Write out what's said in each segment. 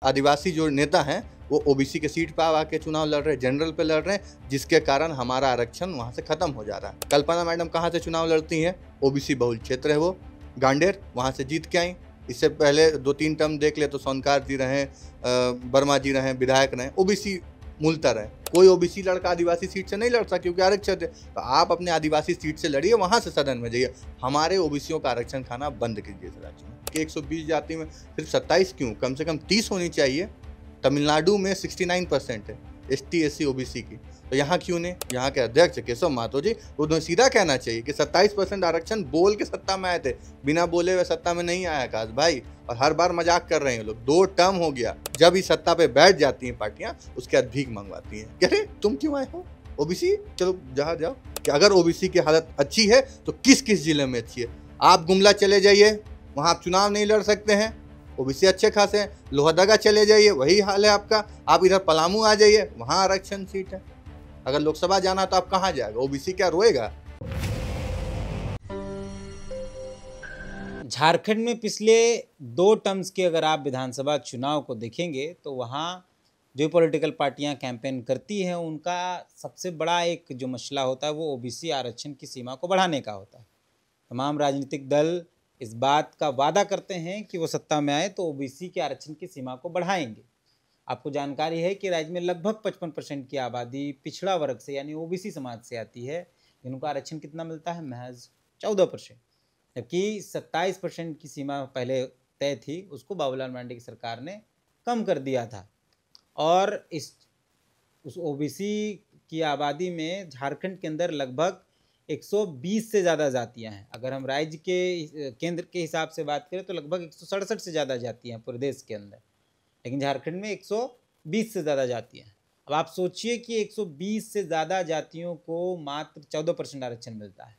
आदिवासी जो नेता हैं वो ओबीसी के सीट पे आके चुनाव लड़ रहे हैं, जनरल पे लड़ रहे हैं, जिसके कारण हमारा आरक्षण वहाँ से खत्म हो जा रहा है। कल्पना मैडम कहाँ से चुनाव लड़ती हैं? ओबीसी बहुल क्षेत्र है वो, गांडेर, वहाँ से जीत के आई। इससे पहले 2-3 टर्म देख ले तो सोनकार जी रहे, वर्मा जी रहे, विधायक रहे, ओबीसी मूलतः रहे। कोई ओबीसी लड़का आदिवासी सीट से नहीं लड़ सकता क्योंकि आरक्षण है। तो आप अपने आदिवासी सीट से लड़िए, वहाँ से सदन में जाइए। हमारे ओबीसियों का आरक्षण खाना बंद कीजिए इस राज्य में कि 120 जाति में सिर्फ 27 क्यों, कम से कम 30 होनी चाहिए। तमिलनाडु में 69% है ST SC OBC की, तो यहाँ क्यों नहीं? यहाँ के अध्यक्ष केशव महतो जी, उन्हें सीधा कहना चाहिए कि 27% आरक्षण बोल के सत्ता में आए थे, बिना बोले हुए सत्ता में नहीं आया आकाश भाई। और हर बार मजाक कर रहे हैं लोग। 2 टर्म हो गया, जब इस सत्ता पे बैठ जाती हैं पार्टियां, उसके बाद भीख मंगवाती हैं। अरे तुम क्यों आए हो? ओबीसी चलो जहाँ जाओ कि अगर ओबीसी की हालत अच्छी है तो किस किस जिले में अच्छी है? आप गुमला चले जाइए, वहाँ आप चुनाव नहीं लड़ सकते हैं, ओबीसी अच्छे खासे हैं। लोहरदगा चले जाइए, वही हाल है आपका। आप इधर पलामू आ जाइए, वहाँ आरक्षण सीट है। अगर लोकसभा जाना तो आप कहाँ जाएगा? ओबीसी क्या रोएगा? झारखंड में पिछले 2 टर्म्स के अगर आप विधानसभा चुनाव को देखेंगे तो वहाँ जो पॉलिटिकल पार्टियां कैंपेन करती हैं उनका सबसे बड़ा एक जो मसला होता है वो ओबीसी आरक्षण की सीमा को बढ़ाने का होता है। तमाम राजनीतिक दल इस बात का वादा करते हैं कि वो सत्ता में आए तो ओबीसी के आरक्षण की सीमा को बढ़ाएंगे। आपको जानकारी है कि राज्य में लगभग 55% की आबादी पिछड़ा वर्ग से यानी ओबीसी समाज से आती है। इनको आरक्षण कितना मिलता है? महज 14%, जबकि 27% की सीमा पहले तय थी, उसको बाबूलाल मरांडी की सरकार ने कम कर दिया था। और उस ओबीसी की आबादी में झारखंड के अंदर लगभग 120 से ज़्यादा जातियां हैं। अगर हम राज्य के केंद्र के हिसाब से बात करें तो लगभग 167 से ज़्यादा जातियां पूरे देश के अंदर, लेकिन झारखंड में 120 से ज़्यादा जातियां हैं। अब आप सोचिए कि 120 से ज़्यादा जातियों को मात्र 14% आरक्षण मिलता है।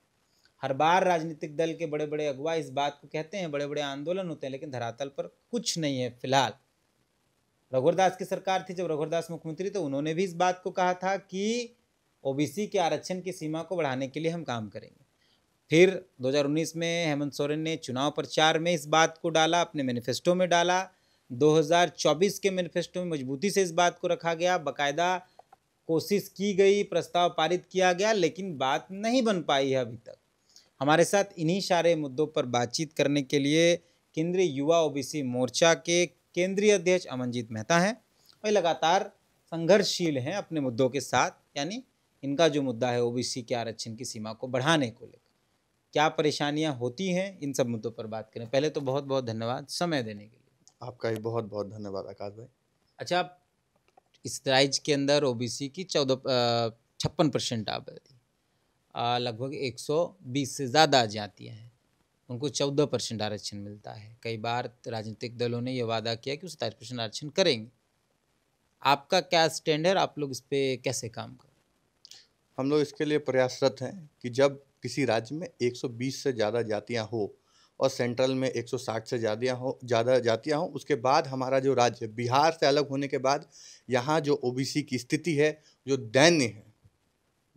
हर बार राजनीतिक दल के बड़े बड़े अगुवा इस बात को कहते हैं, बड़े बड़े आंदोलन होते हैं, लेकिन धरातल पर कुछ नहीं है। फिलहाल रघुवर दास की सरकार थी, जब रघुवर दास मुख्यमंत्री थे, उन्होंने भी इस बात को कहा था कि ओबीसी के आरक्षण की सीमा को बढ़ाने के लिए हम काम करेंगे। फिर 2019 में हेमंत सोरेन ने चुनाव प्रचार में इस बात को डाला, अपने मैनिफेस्टो में डाला। 2024 के मैनिफेस्टो में मजबूती से इस बात को रखा गया, बाकायदा कोशिश की गई, प्रस्ताव पारित किया गया, लेकिन बात नहीं बन पाई है अभी तक। हमारे साथ इन्हीं सारे मुद्दों पर बातचीत करने के लिए केंद्रीय युवा ओबीसी मोर्चा के केंद्रीय अध्यक्ष अमनजीत मेहता हैं और लगातार संघर्षशील हैं अपने मुद्दों के साथ। यानी इनका जो मुद्दा है ओबीसी के आरक्षण की सीमा को बढ़ाने को लेकर क्या परेशानियां होती हैं, इन सब मुद्दों पर बात करें। पहले तो बहुत बहुत धन्यवाद समय देने के लिए। आपका भी बहुत बहुत धन्यवाद आकाश भाई। अच्छा, इस राज्य के अंदर ओबीसी की 56% आबादी, लगभग 120 से ज़्यादा जातियाँ हैं, उनको 14% आरक्षण मिलता है। कई बार राजनीतिक दलों ने यह वादा किया कि 27% आरक्षण करेंगे। आपका क्या स्टैंड है? आप लोग इस पर कैसे काम करें? हम लोग इसके लिए प्रयासरत हैं कि जब किसी राज्य में 120 से ज़्यादा जातियाँ हो और सेंट्रल में 160 से ज़्यादा जातियाँ हों, उसके बाद हमारा जो राज्य बिहार से अलग होने के बाद यहाँ जो ओबीसी की स्थिति है जो दैन्य है,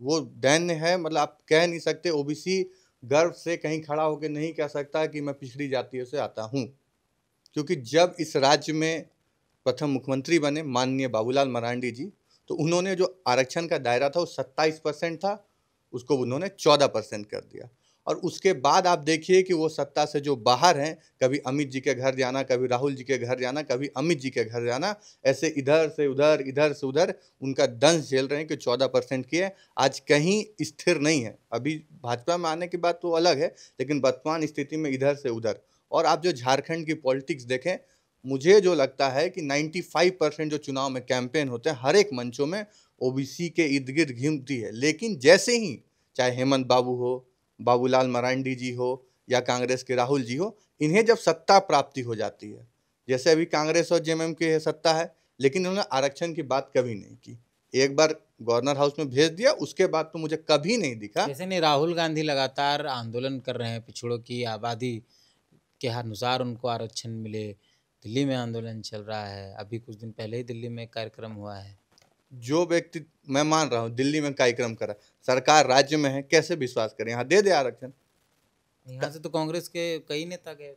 वो दैन्य है। मतलब आप कह नहीं सकते, ओबीसी गर्व से कहीं खड़ा होकर नहीं कह सकता कि मैं पिछड़ी जातियों से आता हूँ, क्योंकि जब इस राज्य में प्रथम मुख्यमंत्री बने माननीय बाबूलाल मरांडी जी, तो उन्होंने जो आरक्षण का दायरा था वो 27% था, उसको उन्होंने 14% कर दिया। और उसके बाद आप देखिए कि वो सत्ता से जो बाहर हैं, कभी अमित जी के घर जाना, कभी राहुल जी के घर जाना, कभी अमित जी के घर जाना, ऐसे इधर से उधर उनका दंश झेल रहे हैं कि 14% किए। आज कहीं स्थिर नहीं है। अभी भाजपा में आने की बात तो अलग है, लेकिन वर्तमान स्थिति में इधर से उधर। और आप जो झारखंड की पॉलिटिक्स देखें, मुझे जो लगता है कि 95% जो चुनाव में कैंपेन होते हैं हर एक मंचों में ओबीसी के इर्द गिर्द घूमती है। लेकिन जैसे ही चाहे हेमंत बाबू हो, बाबूलाल मरांडी जी हो या कांग्रेस के राहुल जी हो, इन्हें जब सत्ता प्राप्ति हो जाती है, जैसे अभी कांग्रेस और जेएमएम के सत्ता है, लेकिन उन्होंने आरक्षण की बात कभी नहीं की। एक बार गवर्नर हाउस में भेज दिया, उसके बाद तो मुझे कभी नहीं दिखा। जैसे नहीं, राहुल गांधी लगातार आंदोलन कर रहे हैं पिछड़ों की आबादी के अनुसार उनको आरक्षण मिले। दिल्ली में आंदोलन चल रहा है, अभी कुछ दिन पहले ही दिल्ली में कार्यक्रम हुआ है। जो व्यक्ति, मैं मान रहा हूँ, दिल्ली में कार्यक्रम करा, सरकार राज्य में है, कैसे विश्वास करें? यहाँ दे आरक्षण। यहाँ से तो कांग्रेस के कई नेता गए, हाँ,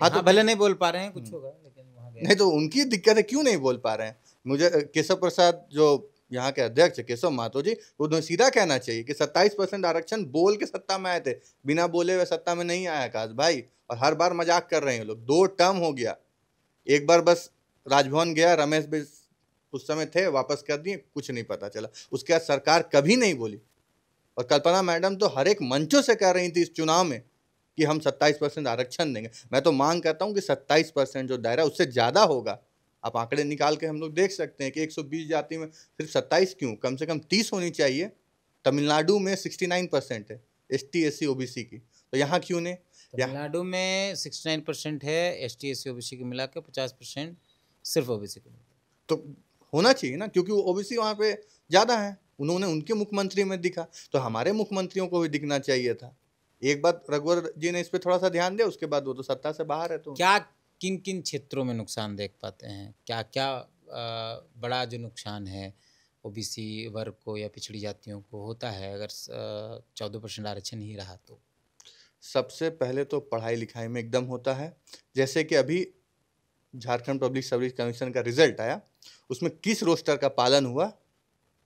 हाँ, तो भले नहीं बोल पा रहे हैं, कुछ होगा, लेकिन वहाँ नहीं तो उनकी दिक्कत है, क्यों नहीं बोल पा रहे हैं? मुझे केशव प्रसाद जो यहाँ के अध्यक्ष केशव महतो जी, उन्हें सीधा कहना चाहिए कि 27% आरक्षण बोल के सत्ता में आए थे, बिना बोले हुए सत्ता में नहीं आया आकाश भाई। और हर बार मजाक कर रहे हैं लोग। 2 टर्म हो गया, एक बार बस राजभवन गया, रमेश भी उस समय थे, वापस कर दिए, कुछ नहीं पता चला। उसके बाद सरकार कभी नहीं बोली। और कल्पना मैडम तो हर एक मंचों से कह रही थी इस चुनाव में कि हम 27% आरक्षण देंगे। मैं तो मांग करता हूं कि 27% जो दायरा उससे ज़्यादा होगा। आप आंकड़े निकाल के हम लोग देख सकते हैं कि 120 जाति में सिर्फ 27 क्यों, कम से कम 30 होनी चाहिए। तमिलनाडु में 69% है ST SC OBC की, तो यहाँ क्यों नहीं? तमिलनाडु में 69% है ST SC OBC की मिला के, 50% सिर्फ OBC को। तो होना चाहिए ना, क्योंकि वो OBC वहाँ पे ज़्यादा है। उन्होंने उनके मुख्यमंत्री में दिखा, तो हमारे मुख्यमंत्रियों को भी दिखना चाहिए था। एक बात रघुवर जी ने इस पे थोड़ा सा ध्यान दिया, उसके बाद वो तो सत्ता से बाहर है। तो क्या किन किन क्षेत्रों में नुकसान देख पाते हैं? क्या क्या बड़ा जो नुकसान है OBC वर्ग को या पिछड़ी जातियों को होता है अगर 14% आरक्षण ही रहा तो? सबसे पहले तो पढ़ाई लिखाई में एकदम होता है। जैसे कि अभी झारखंड पब्लिक सर्विस कमीशन का रिजल्ट आया, उसमें किस रोस्टर का पालन हुआ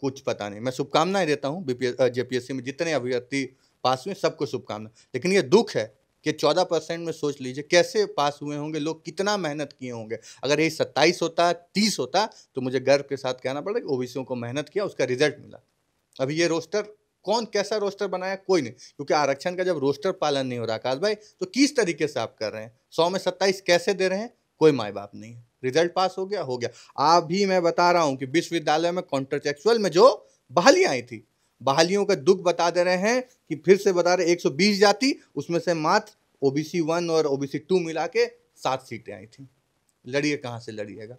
कुछ पता नहीं। मैं शुभकामनाएं देता हूँ JPSC में जितने अभ्यर्थी पास हुए सबको शुभकामना। लेकिन ये दुख है कि 14% में सोच लीजिए कैसे पास हुए होंगे लोग, कितना मेहनत किए होंगे। अगर ये 27 होता, 30 होता, तो मुझे गर्व के साथ कहना पड़ेगा कि OBCयों को मेहनत किया, उसका रिजल्ट मिला। अभी ये रोस्टर कौन कैसा रोस्टर बनाया, कोई नहीं, क्योंकि आरक्षण का जब रोस्टर पालन नहीं हो रहा आकाश भाई, तो किस तरीके से आप कर रहे हैं? 100 में 27 कैसे दे रहे हैं? कोई माए बाप नहीं है। रिजल्ट पास हो गया, हो गया। अभी मैं बता रहा हूं कि विश्वविद्यालय में कॉन्ट्रेक्चुअल में जो बहालियां आई थी, बहालियों का दुख बता दे रहे हैं कि फिर से बता रहे 120 जाति, उसमें से मात्र OBC 1 और OBC 2 मिला के 7 सीटें आई थी। लड़िए, कहाँ से लड़िएगा?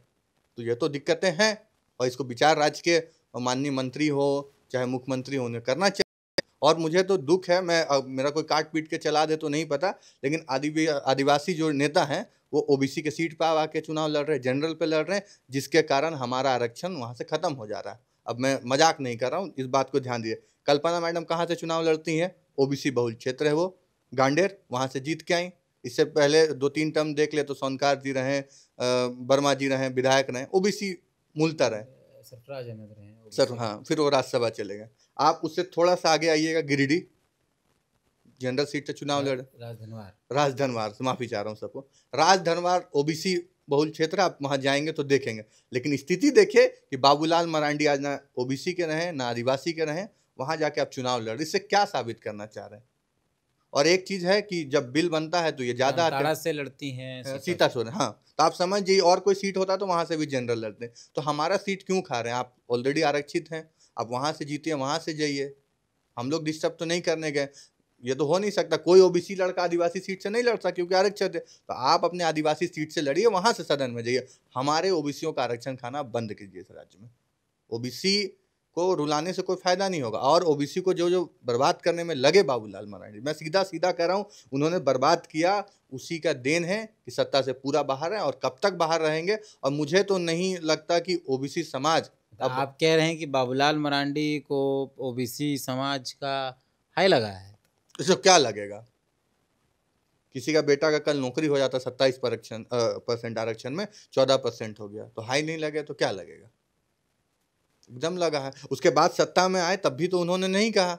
तो ये तो दिक्कतें हैं, और इसको विचार राज्य के माननीय मंत्री हो चाहे मुख्यमंत्री हो, उन्हें करना चाहिए। और मुझे तो दुख है, मैं मेरा कोई काट पीट के चला दे तो नहीं पता, लेकिन आदिवासी जो नेता हैं वो OBC के सीट पर आके चुनाव लड़ रहे हैं, जनरल पे लड़ रहे हैं, जिसके कारण हमारा आरक्षण वहाँ से खत्म हो जा रहा है। अब मैं मजाक नहीं कर रहा हूँ, इस बात को ध्यान दिए। कल्पना मैडम कहाँ से चुनाव लड़ती हैं? OBC बहुल क्षेत्र है वो, गांडेर, वहाँ से जीत के आई। इससे पहले 2-3 टर्म देख ले तो सोनकार जी रहे, वर्मा जी रहे, विधायक रहे, OBC मूलतः रहे, सरफराज अहमद रहे हैं सर। हाँ, फिर वो राज्यसभा चले गए। आप उससे थोड़ा सा आगे आइएगा, गिरिडीह जनरल सीट से चुनाव लड़े, राजधनवार, माफी चाह रहा हूँ सबको, राजधनवार OBC बहुल क्षेत्र, आप वहाँ जाएंगे तो देखेंगे। लेकिन स्थिति देखिए कि बाबूलाल मरांडी आज ना OBC के रहे ना आदिवासी के रहे, वहाँ जाके आप चुनाव लड़ रहे, इससे क्या साबित करना चाह रहे हैं? और एक चीज है कि जब बिल बनता है तो ये ज्यादा आते हैं, से लड़ती हैं सीतासोर। हाँ, तो आप समझ जाइए, और कोई सीट होता तो वहां से भी जनरल लड़ते। तो हमारा सीट क्यों खा रहे हैं? आप ऑलरेडी आरक्षित हैं, आप वहां से जीतिए, वहां से जाइए। हम लोग डिस्टर्ब तो नहीं करने गए। ये तो हो नहीं सकता कोई OBC लड़का आदिवासी सीट से नहीं लड़ सकता क्योंकि आरक्षित है। तो आप अपने आदिवासी सीट से लड़िए, वहां से सदन में जाइए। हमारे OBCयों का आरक्षण खाना बंद कीजिए इस राज्य में। OBC को रुलाने से कोई फायदा नहीं होगा। और OBC को जो जो बर्बाद करने में लगे बाबूलाल मरांडी, मैं सीधा सीधा कह रहा हूँ, उन्होंने बर्बाद किया, उसी का देन है कि सत्ता से पूरा बाहर है। और कब तक बाहर रहेंगे? और मुझे तो नहीं लगता कि OBC समाज, अब आप कह रहे हैं कि बाबूलाल मरांडी को OBC समाज का हाई लगा है, इसको क्या लगेगा? किसी का बेटा का कल नौकरी हो जाता 27% आरक्षण में 14% हो गया, तो हाई नहीं लगे तो क्या लगेगा? एकदम लगा है। उसके बाद सत्ता में आए तब भी तो उन्होंने नहीं कहा।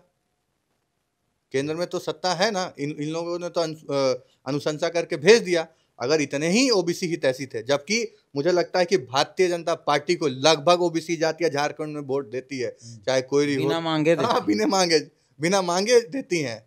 केंद्र में तो सत्ता है ना, इन लोगों ने तो अनुशंसा करके भेज दिया। अगर इतने ही OBC ही तैसी थे, जबकि मुझे लगता है कि भारतीय जनता पार्टी को लगभग OBC जातियां झारखंड में वोट देती है, चाहे कोई बिना मांगे हाँ, बिना मांगे देती हैं।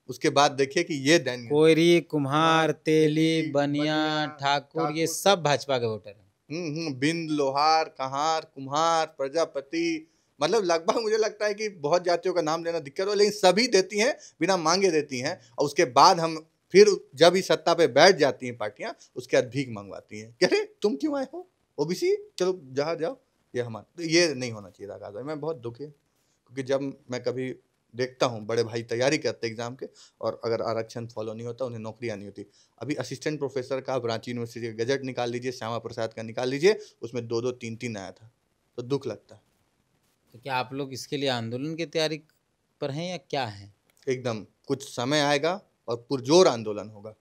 उसके बाद देखिए कि ये दैन, कोयरी, कुम्हार, तेली, बनिया, ठाकुर, ये सब भाजपा के वोटर हैं। बिंद, लोहार, कहार, कुम्हार, प्रजापति, मतलब लगभग मुझे लगता है कि बहुत जातियों का नाम लेना दिक्कत हो, लेकिन सभी देती हैं, बिना मांगे देती हैं। और उसके बाद हम फिर जब इस सत्ता पे बैठ जाती हैं पार्टियां, उसके बाद भीख मंगवाती हैं कि अरे तुम क्यों आए हो OBC, चलो जहाँ जाओ, ये हमारा। तो ये नहीं होना चाहिए था आकाश भाई। मैं बहुत दुखी, क्योंकि जब मैं कभी देखता हूँ बड़े भाई तैयारी करते एग्जाम के, और अगर आरक्षण फॉलो नहीं होता, उन्हें नौकरियाँ नहीं होती। अभी असिस्टेंट प्रोफेसर का रांची यूनिवर्सिटी का गजट निकाल लीजिए, श्यामा प्रसाद का निकाल लीजिए, उसमें 2-2, 3-3 आया था, तो दुख लगता है। तो क्या आप लोग इसके लिए आंदोलन की तैयारी पर हैं या क्या है? एकदम, कुछ समय आएगा और पुरजोर आंदोलन होगा।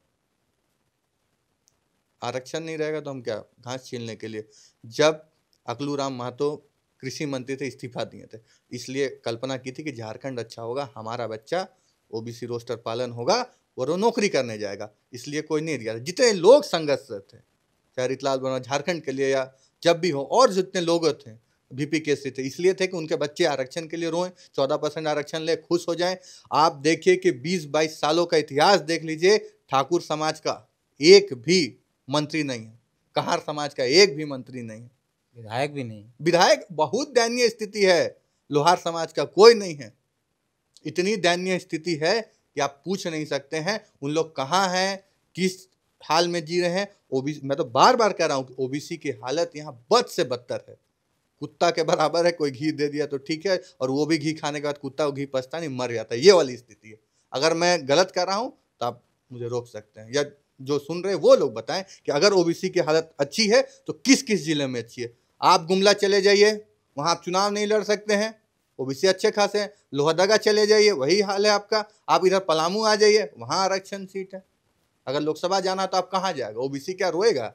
आरक्षण नहीं रहेगा तो हम क्या घास छीलने के लिए। जब अकलू राम महतो कृषि मंत्री थे, इस्तीफा दिए थे, इसलिए कल्पना की थी कि झारखंड अच्छा होगा, हमारा बच्चा ओबीसी रोस्टर पालन होगा और वो नौकरी करने जाएगा, इसलिए कोई नहीं दिया। जितने लोग संघर्षरत थे, चाहे रितलाल वर्मा झारखंड के लिए या जब भी हो, और जितने लोग थे बीपी केसरी थे, इसलिए थे कि उनके बच्चे आरक्षण के लिए रोएं, 14% आरक्षण ले खुश हो जाएं। आप देखिए कि 20-22 सालों का इतिहास देख लीजिए, ठाकुर समाज का एक भी मंत्री नहीं है, कहार समाज का एक भी मंत्री नहीं है, विधायक भी नहीं। विधायक बहुत दयनीय स्थिति है, लोहार समाज का कोई नहीं है। इतनी दयनीय स्थिति है कि आप पूछ नहीं सकते हैं उन लोग कहाँ हैं, किस हाल में जी रहे हैं। ओबीसी, मैं तो बार बार कह रहा हूँ कि ओबीसी की हालत यहाँ बद से बदतर है, कुत्ता के बराबर है। कोई घी दे दिया तो ठीक है, और वो भी घी खाने के बाद कुत्ता घी पचता नहीं, मर जाता है, ये वाली स्थिति है। अगर मैं गलत कर रहा हूँ तो आप मुझे रोक सकते हैं, या जो सुन रहे हैं वो लोग बताएं कि अगर ओबीसी की हालत अच्छी है तो किस किस जिले में अच्छी है। आप गुमला चले जाइए, वहाँ आप चुनाव नहीं लड़ सकते हैं, ओबीसी अच्छे खासे हैं। लोहरदगा चले जाइए, वही हाल है आपका। आप इधर पलामू आ जाइए, वहाँ आरक्षण सीट है। अगर लोकसभा जाना तो आप कहाँ जाएगा, ओबीसी क्या रोएगा।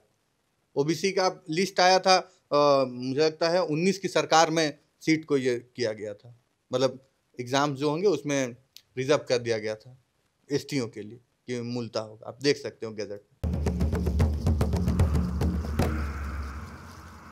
ओबीसी का लिस्ट आया था, मुझे लगता है 19 की सरकार में सीट को ये किया गया था, मतलब एग्जाम जो होंगे उसमें रिजर्व कर दिया गया था एसटीओ के लिए कि मूलता होगा। आप देख सकते हो गैजेट।